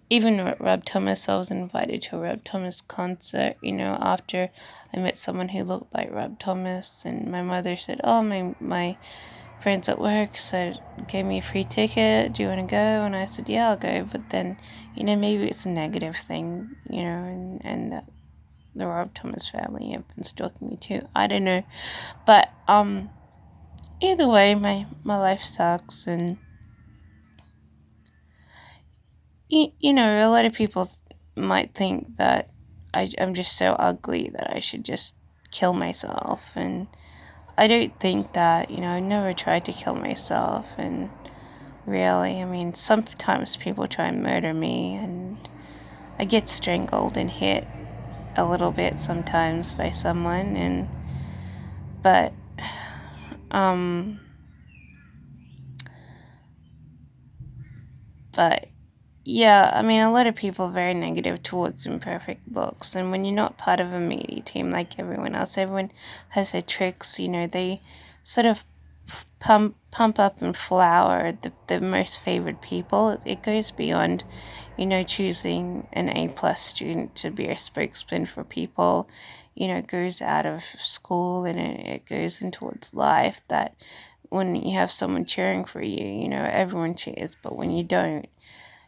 even Rob Thomas, I was invited to a Rob Thomas concert, after I met someone who looked like Rob Thomas, and my mother said, oh, my friends at work said, gave me a free ticket, do you want to go? And I said, yeah, I'll go, but then, maybe it's a negative thing, and the Rob Thomas family have been stalking me too, I don't know, but, either way, my life sucks, and, a lot of people might think that I'm just so ugly that I should just kill myself. And I don't think that, I never tried to kill myself. And really, I mean, sometimes people try and murder me, and I get strangled and hit a little bit sometimes by someone. But, um, but yeah, I mean, a lot of people are very negative towards imperfect looks, and when you're not part of a media team like everyone else, everyone has their tricks. They sort of pump up and flower the most favored people. It goes beyond, choosing an A+ student to be a spokesman for people. It goes out of school, and it goes in towards life. That when you have someone cheering for you, everyone cheers, but when you don't,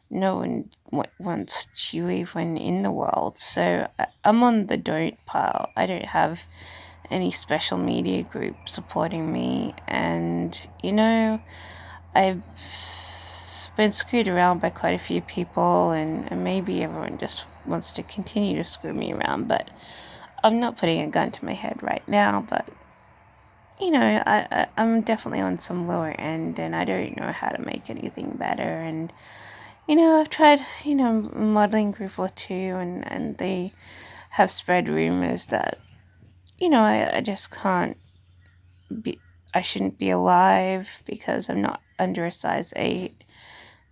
no one wants you even in the world. So I'm on the don't pile. I don't have any special media group supporting me, and I've been screwed around by quite a few people, and maybe everyone just wants to continue to screw me around, but I'm not putting a gun to my head right now. But I'm definitely on some lower end, and I don't know how to make anything better. And I've tried, a modeling group or two, and they have spread rumors that, I just can't be, I shouldn't be alive because I'm not under a size 8.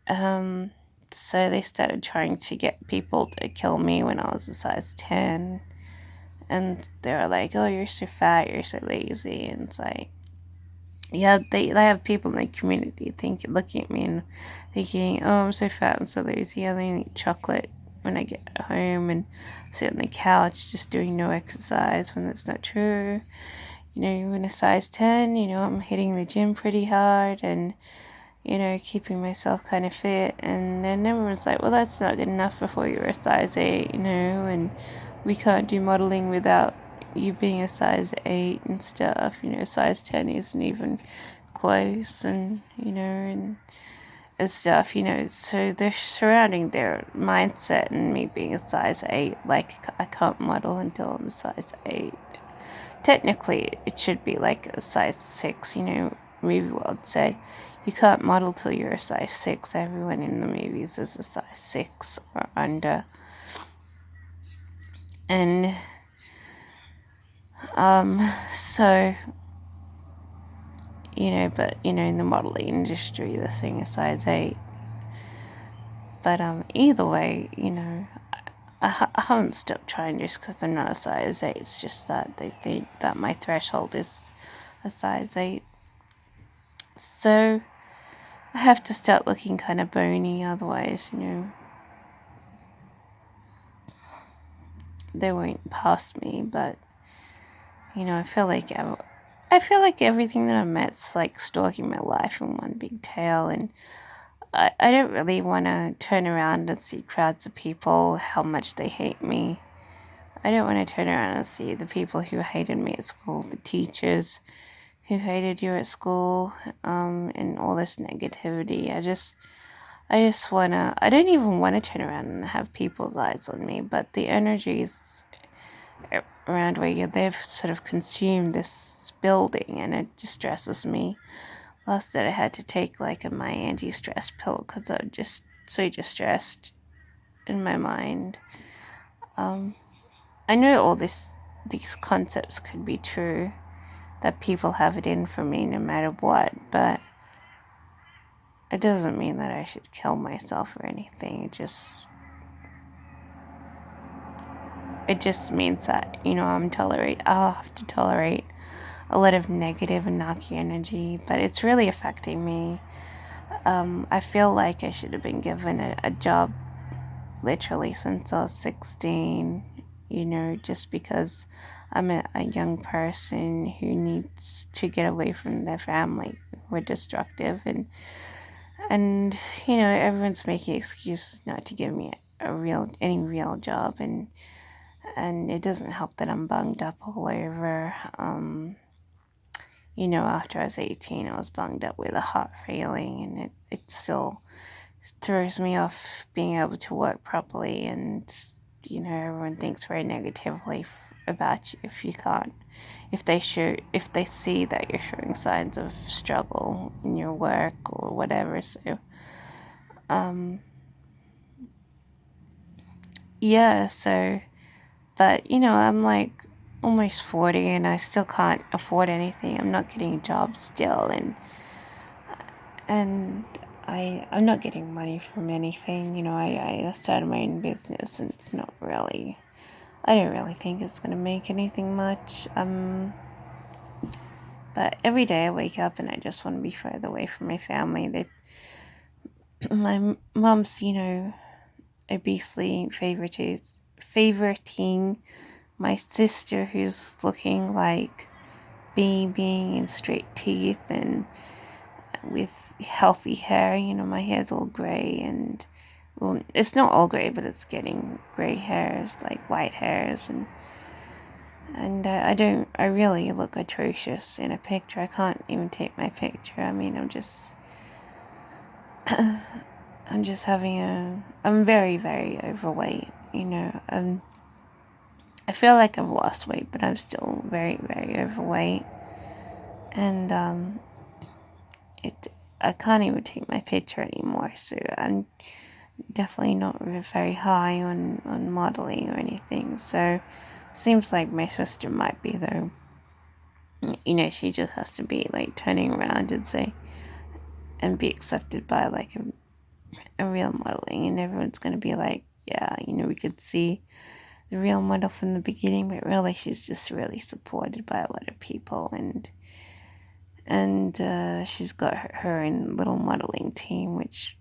Um, so they started trying to get people to kill me when I was a size 10. And they were like, oh, you're so fat, you're so lazy. And it's like, yeah, they have people in the community looking at me and thinking, oh, I'm so fat and so lazy. I only eat chocolate when I get home and sit on the couch just doing no exercise, when that's not true. In a size 10, I'm hitting the gym pretty hard and, keeping myself kind of fit. And then everyone's like, well, that's not good enough before you're a size 8, and we can't do modeling without you being a size 8 and stuff. Size 10 isn't even close, and stuff, so they're surrounding their mindset and me being a size 8, like I can't model until I'm a size 8. Technically, it should be like a size 6, Movie World said you can't model till you're a size 6. Everyone in the movies is a size 6 or under. And, so, but, in the modeling industry, the thing is size 8. But, either way, I haven't stopped trying just because I'm not a size 8. It's just that they think that my threshold is a size 8. So I have to start looking kind of bony, otherwise, they won't pass me. But, I feel like everything that I've met's like stalking my life in one big tail, and I don't really want to turn around and see crowds of people, how much they hate me. I don't want to turn around and see the people who hated me at school, the teachers who hated you at school, and all this negativity. I don't even want to turn around and have people's eyes on me, but the energies around where you live sort of consume this building, and it distresses me. Last night I had to take my anti-stress pill because I'm just so distressed in my mind. I know all these concepts could be true, that people have it in for me no matter what, but it doesn't mean that I should kill myself or anything. It just means that, I'll have to tolerate a lot of negative and narky energy, but it's really affecting me. I feel like I should have been given a job literally since I was 16, just because I'm a young person who needs to get away from their family. We're destructive, and everyone's making excuses not to give me any real job, and it doesn't help that I'm bunged up all over. After I was 18, I was bunged up with a heart failing, and it still throws me off being able to work properly. And everyone thinks very negatively about you if you can't, if they see that you're showing signs of struggle in your work or whatever. So um yeah, so but I'm like almost 40 and I still can't afford anything. I'm not getting jobs still, and I'm not getting money from anything. I started my own business, and it's not really, I don't really think it's gonna make anything much. But every day I wake up and I just want to be further away from my family. My mom's, obesely favoriting my sister, who's looking like being and straight teeth and with healthy hair. My hair's all gray, and well, it's not all gray, but it's getting gray hairs, like white hairs, and I really look atrocious in a picture. I can't even take my picture. I mean, I'm just I'm very, very overweight. I feel like I've lost weight, but I'm still very, very overweight, and it I can't even take my picture anymore. So I'm definitely not very high on modeling or anything. So seems like my sister might be though. She just has to be like turning around and say and be accepted by like a real modeling, and everyone's gonna be like, yeah, we could see the real model from the beginning, but really she's just really supported by a lot of people, and she's got her own little modeling team, which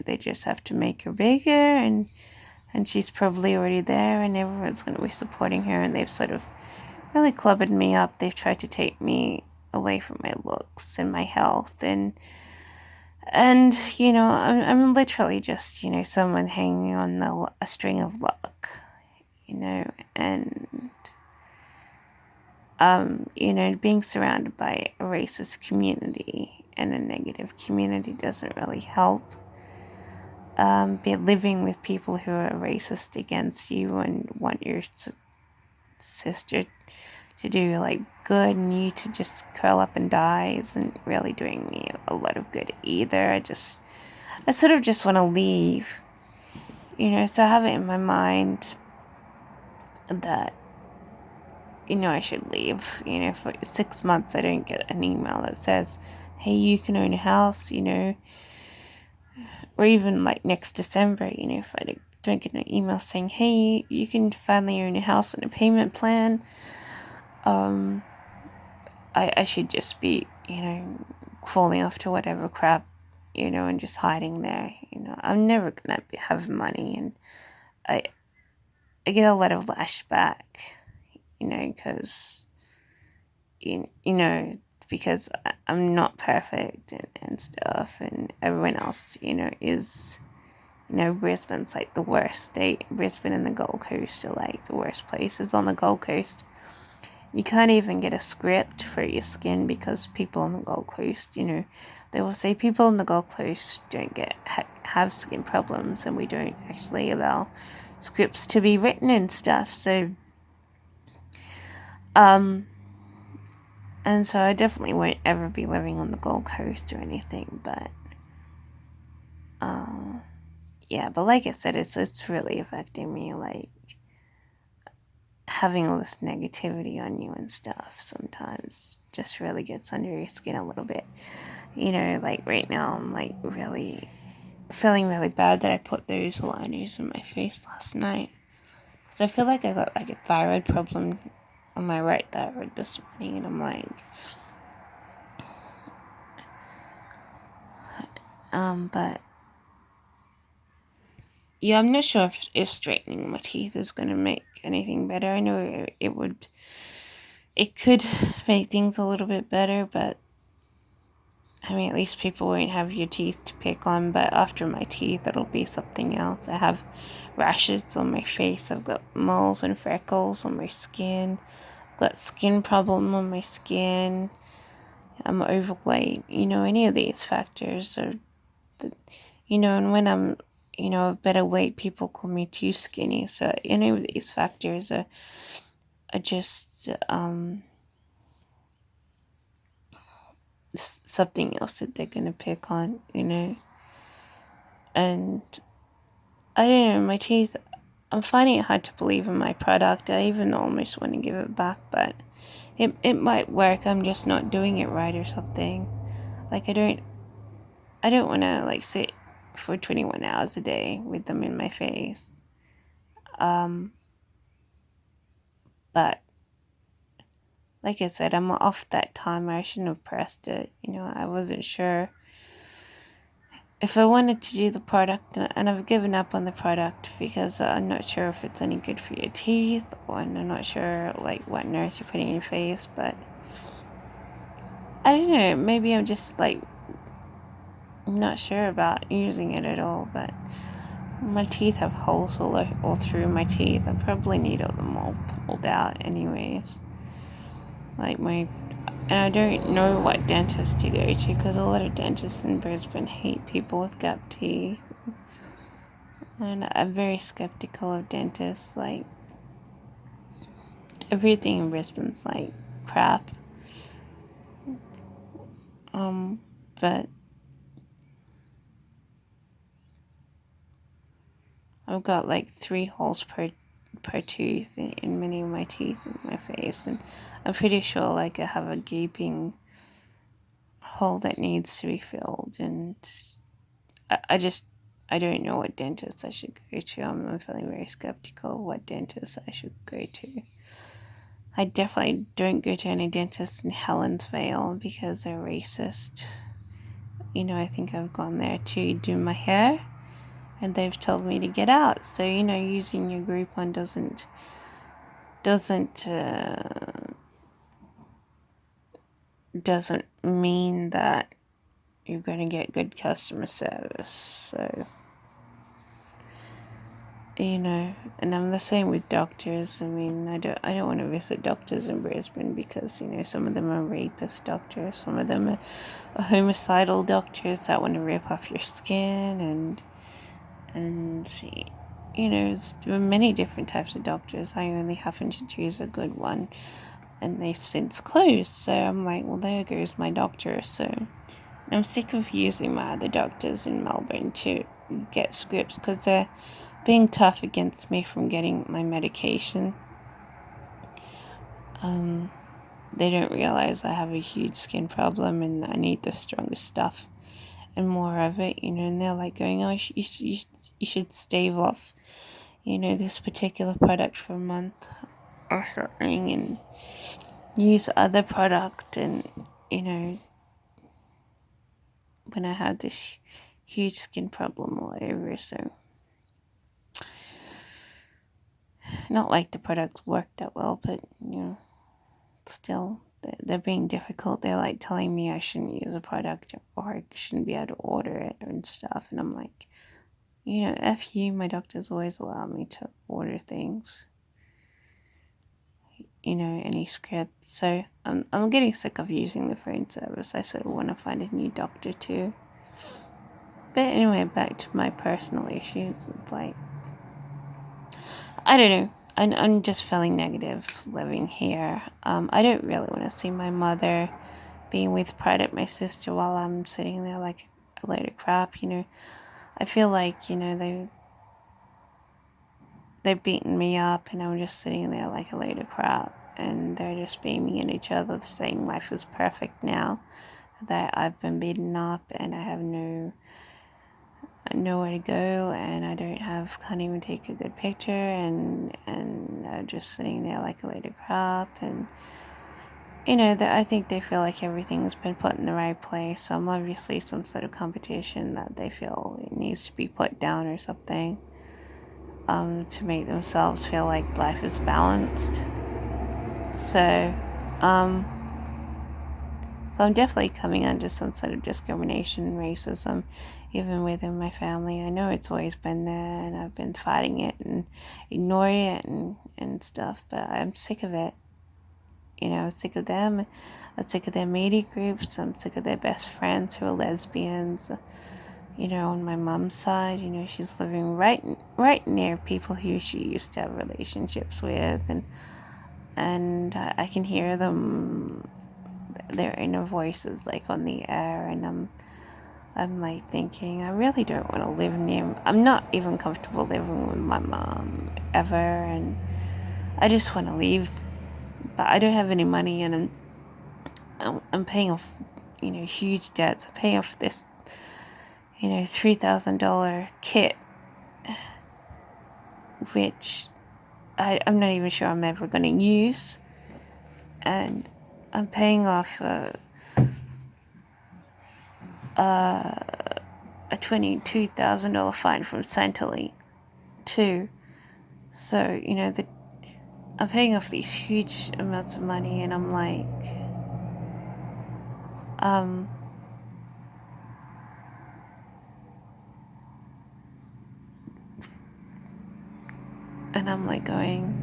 they just have to make her bigger, and she's probably already there, and everyone's going to be supporting her, and they've sort of really clubbered me up. They've tried to take me away from my looks and my health, and I'm literally just someone hanging on a string of luck, and being surrounded by a racist community and a negative community doesn't really help. Be living with people who are racist against you and want your sister to do like good, and you to just curl up and die isn't really doing me a lot of good either. I sort of just want to leave, so I have it in my mind that I should leave. For 6 months I don't get an email that says, hey, you can own a house, or even like next December, if I don't get an email saying, hey, you can finally own a house on a payment plan, I should just be, falling off to whatever crap, and just hiding there. I'm never gonna have money, and I, I get a lot of lashback, because because I'm not perfect and stuff, and everyone else, is, Brisbane's like the worst state. Brisbane and the Gold Coast are like the worst places. On the Gold Coast, you can't even get a script for your skin because people on the Gold Coast, they will say people on the Gold Coast don't have skin problems, and we don't actually allow scripts to be written and stuff. So, and so I definitely won't ever be living on the Gold Coast or anything, but, yeah, but like I said, it's really affecting me, like, having all this negativity on you and stuff sometimes just really gets under your skin a little bit. Like right now I'm like really feeling really bad that I put those liners on my face last night, because I feel like I got like a thyroid problem on my right thyroid this morning, and I'm like, but yeah, I'm not sure if straightening my teeth is going to make anything better. I know it could make things a little bit better, but I mean, at least people won't have your teeth to pick on. But after my teeth, it'll be something else. I have rashes on my face. I've got moles and freckles on my skin. I've got skin problem on my skin. I'm overweight. Any of these factors are, and when I'm, a better weight, people call me too skinny. So any of these factors are just something else that they're gonna pick on. And I don't know, my teeth. I'm finding it hard to believe in my product. I even almost want to give it back, but it might work. I'm just not doing it right or something. Like I don't want to like sit for 21 hours a day with them in my face. Um, but like I said, I'm off that timer. I shouldn't have pressed it. I wasn't sure if I wanted to do the product, and I've given up on the product because I'm not sure if it's any good for your teeth, or I'm not sure like what nerves you're putting in your face. But I don't know. Maybe I'm just like not sure about using it at all. But my teeth have holes all through my teeth. I probably need them all pulled out, anyways. Like and I don't know what dentist to go to because a lot of dentists in Brisbane hate people with gap teeth. And I'm very skeptical of dentists. Like, everything in Brisbane's like crap. But I've got like 3 holes per tooth in many of my teeth in my face, and I'm pretty sure like I have a gaping hole that needs to be filled, and I don't know what dentist I should go to. I'm feeling very skeptical of what dentist I should go to. I definitely don't go to any dentists in Helensvale because they're racist. I think I've gone there to do my hair, and they've told me to get out. So using your Groupon doesn't mean that you're going to get good customer service. So and I'm the same with doctors. I mean, I don't want to visit doctors in Brisbane because some of them are rapist doctors, some of them are homicidal doctors that want to rip off your skin, and there are many different types of doctors. I only happen to choose a good one, and they since closed. So I'm like, well, there goes my doctor. So I'm sick of using my other doctors in Melbourne to get scripts because they're being tough against me from getting my medication. They don't realize I have a huge skin problem and I need the strongest stuff and more of it, and they're like going, oh, you should stave off, this particular product for a month or something and use other product. And, when I had this huge skin problem all over, so not like the products worked that well, but, still, they're being difficult. They're like telling me I shouldn't use a product or I shouldn't be able to order it and stuff. And I'm like, F you, my doctors always allow me to order things, any script. So I'm getting sick of using the phone service. I sort of want to find a new doctor too. But anyway, back to my personal issues. It's like, I don't know. I'm just feeling negative living here. I don't really want to see my mother being with Pride at my sister while I'm sitting there like a load of crap. I feel like they've beaten me up, and I'm just sitting there like a load of crap, and they're just beaming at each other, saying life is perfect now that I've been beaten up and I have nowhere to go, and can't even take a good picture, and just sitting there like a load of crap. And that I think they feel like everything's been put in the right place. So I'm obviously some sort of competition that they feel it needs to be put down or something. to make themselves feel like life is balanced. So, um, so I'm definitely coming under some sort of discrimination and racism, even within my family. I know it's always been there, and I've been fighting it and ignoring it and stuff, but I'm sick of it. I'm sick of them. I'm sick of their media groups. I'm sick of their best friends who are lesbians. On my mom's side, she's living right near people who she used to have relationships with, and I can hear them, their inner voices, like on the air, and I'm like thinking, I really don't want to live near. I'm not even comfortable living with my mom ever, and I just want to leave, but I don't have any money, and I'm paying off, huge debts. I'm paying off this, $3,000 kit, which I'm not even sure I'm ever going to use, and I'm paying off a $22,000 fine from Centrelink too. So I'm paying off these huge amounts of money, and I'm like, um, and I'm like going,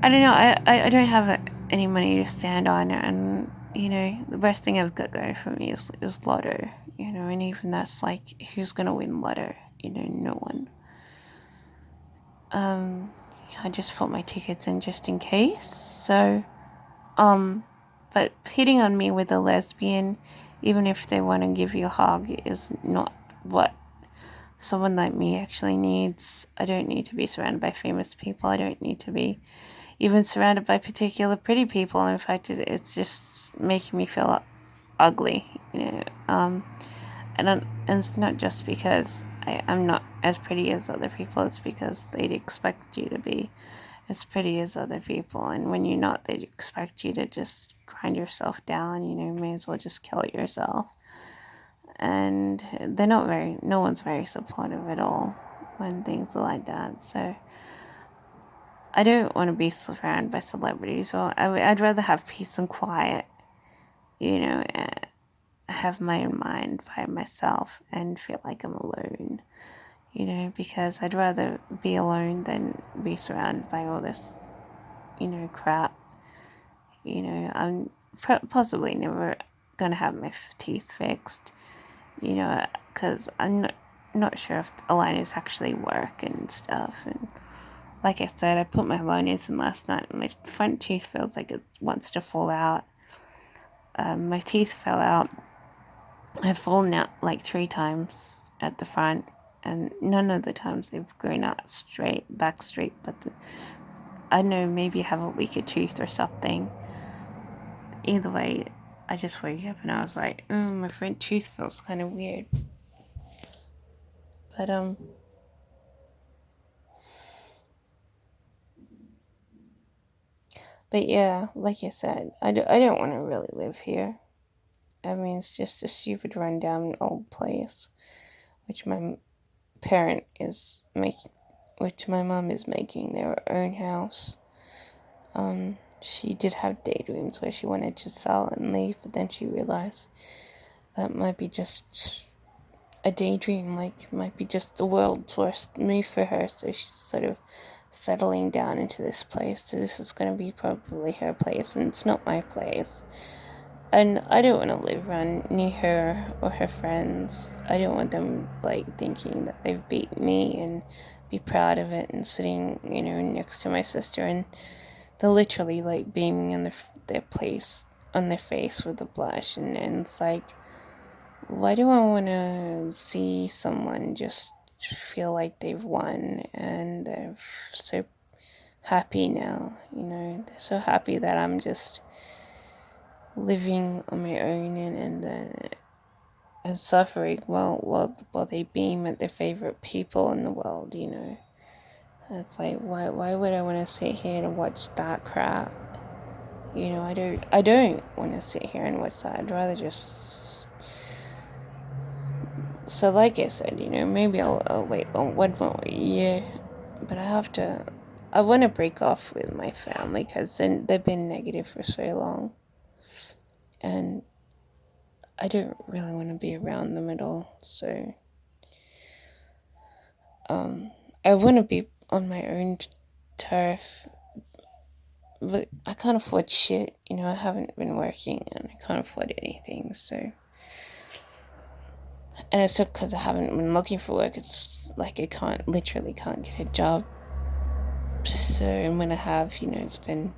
I don't know, I don't have any money to stand on, and the best thing I've got going for me is Lotto, and even that's like, who's gonna win Lotto? No one. I just put my tickets in just in case. So, but hitting on me with a lesbian, even if they want to give you a hug, is not what someone like me actually needs. I don't need to be surrounded by famous people. I don't need to be even surrounded by particular pretty people. In fact, it's just making me feel ugly, and it's not just because I'm not as pretty as other people. It's because they'd expect you to be as pretty as other people, and when you're not, they'd expect you to just grind yourself down. May as well just kill yourself. And no one's very supportive at all when things are like that. So I don't want to be surrounded by celebrities, or I'd rather have peace and quiet, have my own mind by myself and feel like I'm alone, because I'd rather be alone than be surrounded by all this, crap. I'm possibly never gonna have my teeth fixed, because I'm not sure if aligners actually work and stuff. And like I said, I put my aligners in last night, and my front tooth feels like it wants to fall out. My teeth fell out. I've fallen out like 3 times at the front, and none of the times they've grown out back straight. But I know, maybe I have a weaker tooth or something. Either way, I just woke up and I was like, my front tooth feels kind of weird. But yeah, like I said, I don't want to really live here. I mean, it's just a stupid rundown old place, which my parent is making, which my mom is making their own house. She did have daydreams where she wanted to sell and leave, but then she realized that might be just a daydream, like might be just the world's worst move for her. So she's sort of settling down into this place. So this is going to be probably her place, and it's not my place. And I don't want to live around near her or her friends. I don't want them like thinking that they've beaten me and be proud of it, and sitting, next to my sister, and they're literally like beaming in their place on their face with a blush, and it's like, why do I want to see someone just feel like they've won and they're so happy now? They're so happy that I'm just living on my own and suffering while they beam at their favorite people in the world. It's like, why would I want to sit here and watch that crap? I don't want to sit here and watch that. I'd rather just So, like I said, maybe I'll wait on 1 more year, but I want to break off with my family because then they've been negative for so long, and I don't really want to be around them at all. So, I want to be on my own turf, but I can't afford shit. I haven't been working and I can't afford anything. So, and it's not because I haven't been looking for work. It's like I literally can't get a job. So, and when I have, it's been